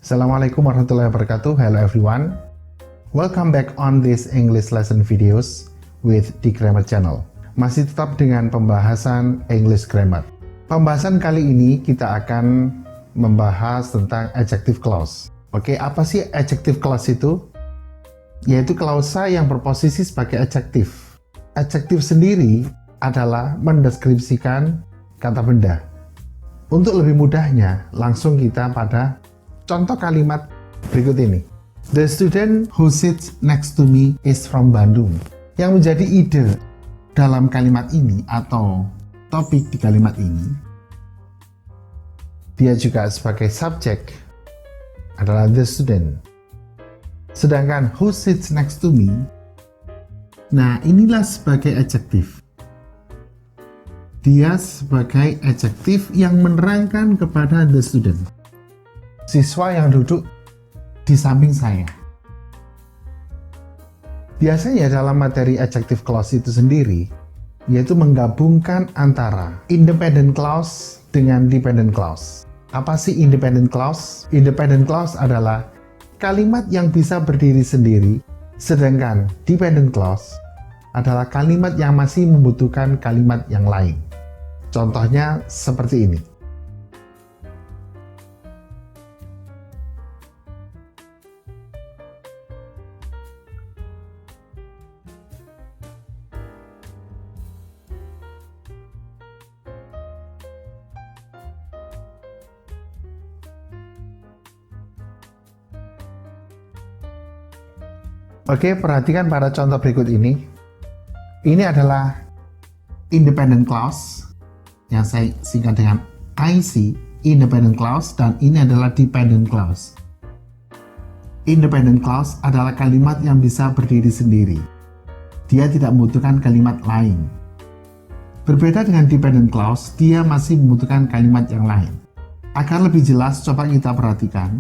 Assalamualaikum warahmatullahi wabarakatuh. Hello everyone. Welcome back on this English lesson videos with the Grammar Channel. Masih tetap dengan pembahasan English Grammar. Pembahasan kali ini kita akan membahas tentang adjective clause. Oke, apa sih adjective clause itu? Yaitu klausa yang berposisi sebagai adjektif. Adjektif sendiri adalah mendeskripsikan kata benda. Untuk lebih mudahnya, langsung kita pada contoh kalimat berikut ini. The student who sits next to me is from Bandung. Yang menjadi ide dalam kalimat ini atau topik di kalimat ini, dia juga sebagai subjek adalah the student. Sedangkan who sits next to me, nah inilah sebagai adjektif. Dia sebagai adjektif yang menerangkan kepada the student. Siswa yang duduk di samping saya. Biasanya dalam materi adjective clause itu sendiri, yaitu menggabungkan antara independent clause dengan dependent clause. Apa sih independent clause? Independent clause adalah kalimat yang bisa berdiri sendiri, sedangkan dependent clause adalah kalimat yang masih membutuhkan kalimat yang lain. Contohnya seperti ini. Oke, perhatikan pada contoh berikut ini. Ini adalah independent clause yang saya singkat dengan IC, independent clause, dan ini adalah dependent clause. Independent clause adalah kalimat yang bisa berdiri sendiri. Dia tidak membutuhkan kalimat lain. Berbeda dengan dependent clause, dia masih membutuhkan kalimat yang lain. Agar lebih jelas, coba kita perhatikan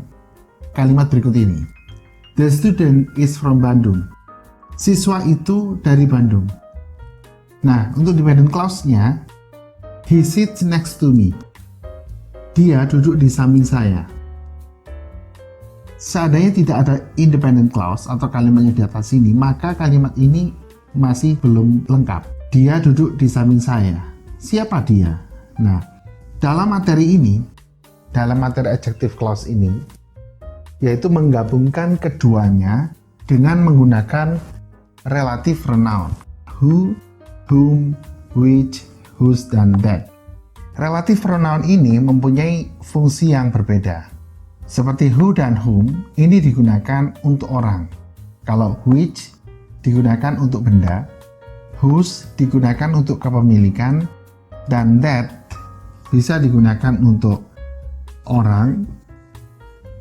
kalimat berikut ini. The student is from Bandung. Siswa itu dari Bandung. Nah, untuk dependent clause-nya, he sits next to me. Dia duduk di samping saya. Seandainya tidak ada independent clause atau kalimatnya di atas sini, maka kalimat ini masih belum lengkap. Dia duduk di samping saya. Siapa dia? Nah, dalam materi ini, dalam materi adjective clause ini, yaitu menggabungkan keduanya dengan menggunakan relative pronoun who, whom, which, whose, dan that. Relative pronoun ini mempunyai fungsi yang berbeda. Seperti who dan whom ini digunakan untuk orang. Kalau which digunakan untuk benda, whose digunakan untuk kepemilikan, dan that bisa digunakan untuk orang,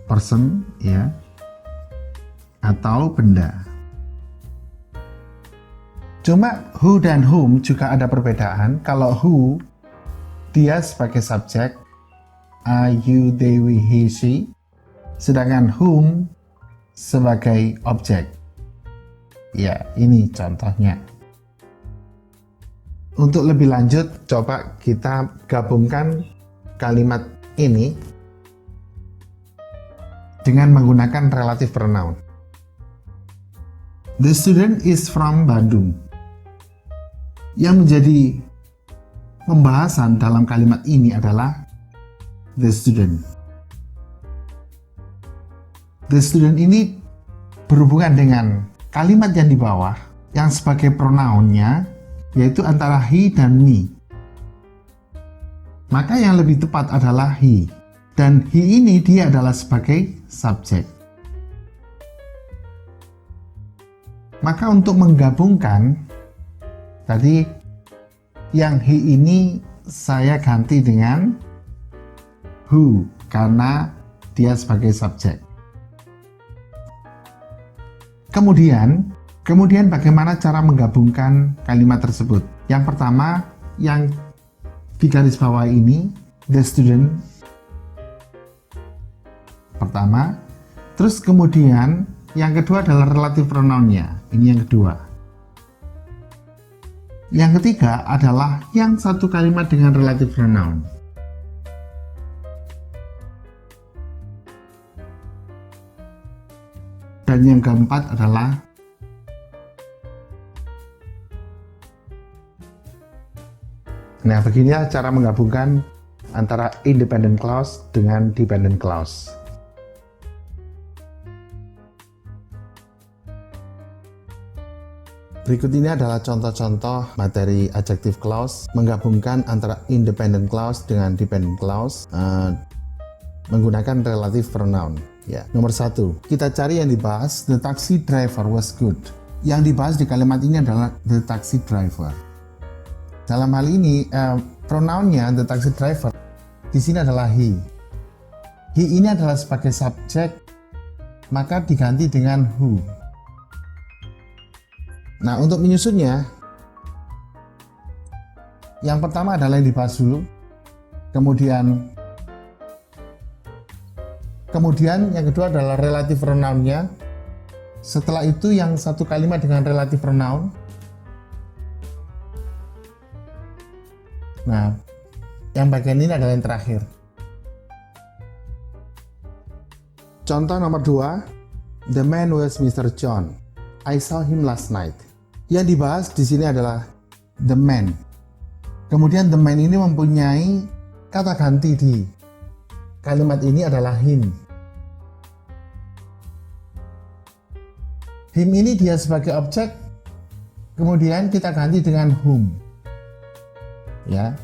person, ya, atau benda. Cuma who dan whom juga ada perbedaan. Kalau who, dia sebagai subjek, I, you, they, we, he, she. Sedangkan whom sebagai objek. Ya, ini contohnya. Untuk lebih lanjut, coba kita gabungkan kalimat ini dengan menggunakan relative pronoun. The student is from Bandung. Yang menjadi pembahasan dalam kalimat ini adalah the student. The student ini berhubungan dengan kalimat yang di bawah yang sebagai pronounnya yaitu antara he dan me. Maka yang lebih tepat adalah he. Dan he ini dia adalah sebagai subjek. Maka untuk menggabungkan, tadi yang he ini saya ganti dengan who, karena dia sebagai subjek. Kemudian bagaimana cara menggabungkan kalimat tersebut? Yang pertama, yang di garis bawah ini, the student, pertama, terus kemudian yang kedua adalah relative pronounnya. Ini yang kedua. Yang ketiga adalah yang satu kalimat dengan relative pronoun. Dan yang keempat adalah beginilah cara menggabungkan antara independent clause dengan dependent clause. Berikut ini adalah contoh-contoh materi adjective clause menggabungkan antara independent clause dengan dependent clause menggunakan relative pronoun. Ya. Nomor 1, kita cari yang dibahas, the taxi driver was good. Yang dibahas di kalimat ini adalah the taxi driver. Dalam hal ini, pronounnya the taxi driver di sini adalah he. He ini adalah sebagai subjek, maka diganti dengan who. Nah, untuk menyusunnya, yang pertama adalah yang dibahas dulu, kemudian yang kedua adalah relative pronoun-nya. Setelah itu yang satu kalimat dengan relative pronoun. Nah, yang bagian ini adalah yang terakhir. Contoh nomor 2, the man was Mr. John. I saw him last night. Yang dibahas di sini adalah the man. Kemudian the man ini mempunyai kata ganti di kalimat ini adalah him. Him ini dia sebagai objek, kemudian kita ganti dengan whom. Ya.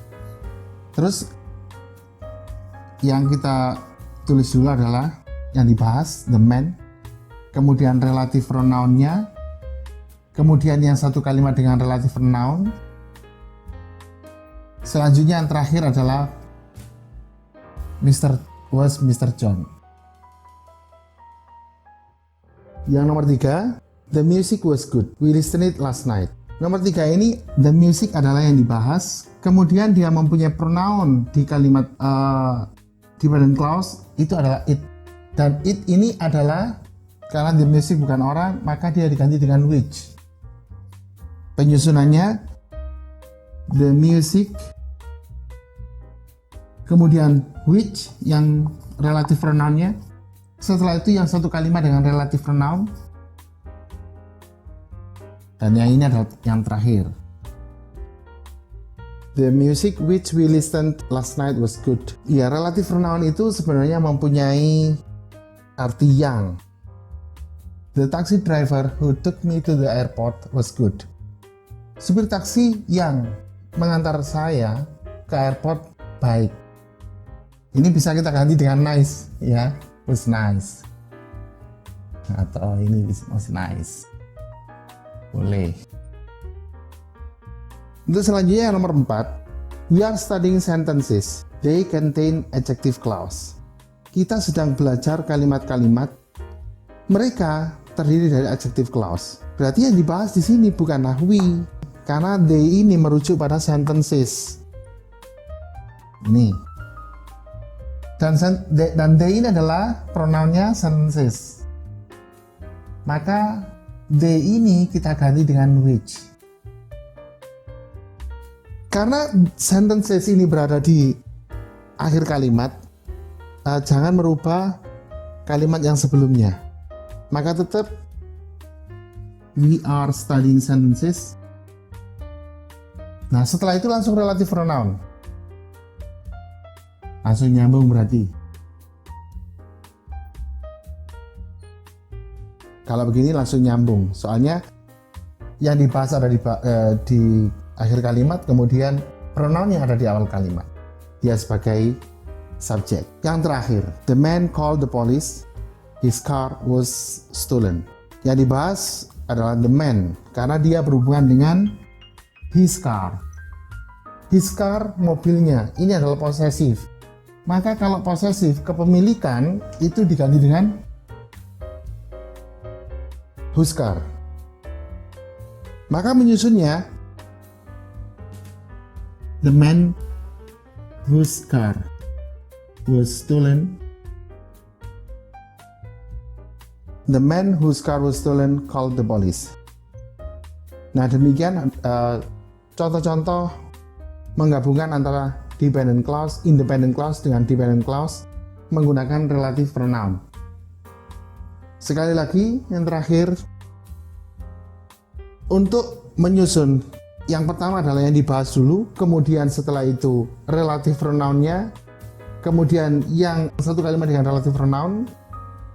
Terus yang kita tulis dulu adalah yang dibahas the man, kemudian relative pronoun-nya, kemudian yang satu kalimat dengan relative pronoun. Selanjutnya yang terakhir adalah was Mr. John. Yang nomor 3, the music was good. We listened it last night. Nomor 3 ini, the music adalah yang dibahas. Kemudian dia mempunyai pronoun di kalimat dependent clause, itu adalah it. Dan it ini adalah, karena the music bukan orang, maka dia diganti dengan which. Penyusunannya, the music, kemudian which yang relative pronoun-nya. Setelah itu yang satu kalimat dengan relative pronoun. Dan yang ini adalah yang terakhir. The music which we listened last night was good. Ya, relative pronoun itu sebenarnya mempunyai arti yang. The taxi driver who took me to the airport was good. Supir taksi yang mengantar saya ke airport baik. Ini bisa kita ganti dengan nice, ya. Was nice. Atau ini was nice. Boleh. Untuk selanjutnya yang nomor 4, we are studying sentences. They contain adjective clause. Kita sedang belajar kalimat-kalimat. Mereka terdiri dari adjective clause. Berarti yang dibahas di sini bukanlah we, karena they ini merujuk pada sentences. Ini. Dan they ini adalah pronounnya sentences. Maka they ini kita ganti dengan which. Karena sentences ini berada di akhir kalimat, jangan merubah kalimat yang sebelumnya. Maka tetap we are studying sentences. Nah, setelah itu langsung relative pronoun. Langsung nyambung berarti. Kalau begini langsung nyambung. Soalnya yang dibahas ada di akhir kalimat, kemudian pronoun yang ada di awal kalimat. Dia sebagai subjek. Yang terakhir, the man called the police. His car was stolen. Yang dibahas adalah the man karena dia berhubungan dengan his car. His car, mobilnya. Ini adalah posesif. Maka kalau posesif, kepemilikan itu diganti dengan whose car. Maka menyusunnya, the man whose car was stolen. The man whose car was stolen called the police. Nah, demikian contoh-contoh menggabungkan antara dependent clause, independent clause dengan dependent clause menggunakan relative pronoun. Sekali lagi, yang terakhir, untuk menyusun, yang pertama adalah yang dibahas dulu, kemudian setelah itu relative pronoun-nya, kemudian yang satu kalimat dengan relative pronoun,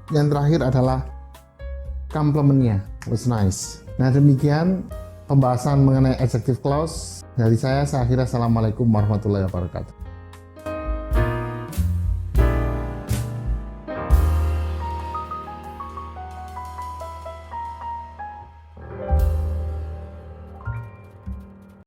yang terakhir adalah complement-nya. Was nice. Nah, demikian pembahasan mengenai adjective clause dari saya. Saya akhiri. Assalamualaikum warahmatullahi wabarakatuh.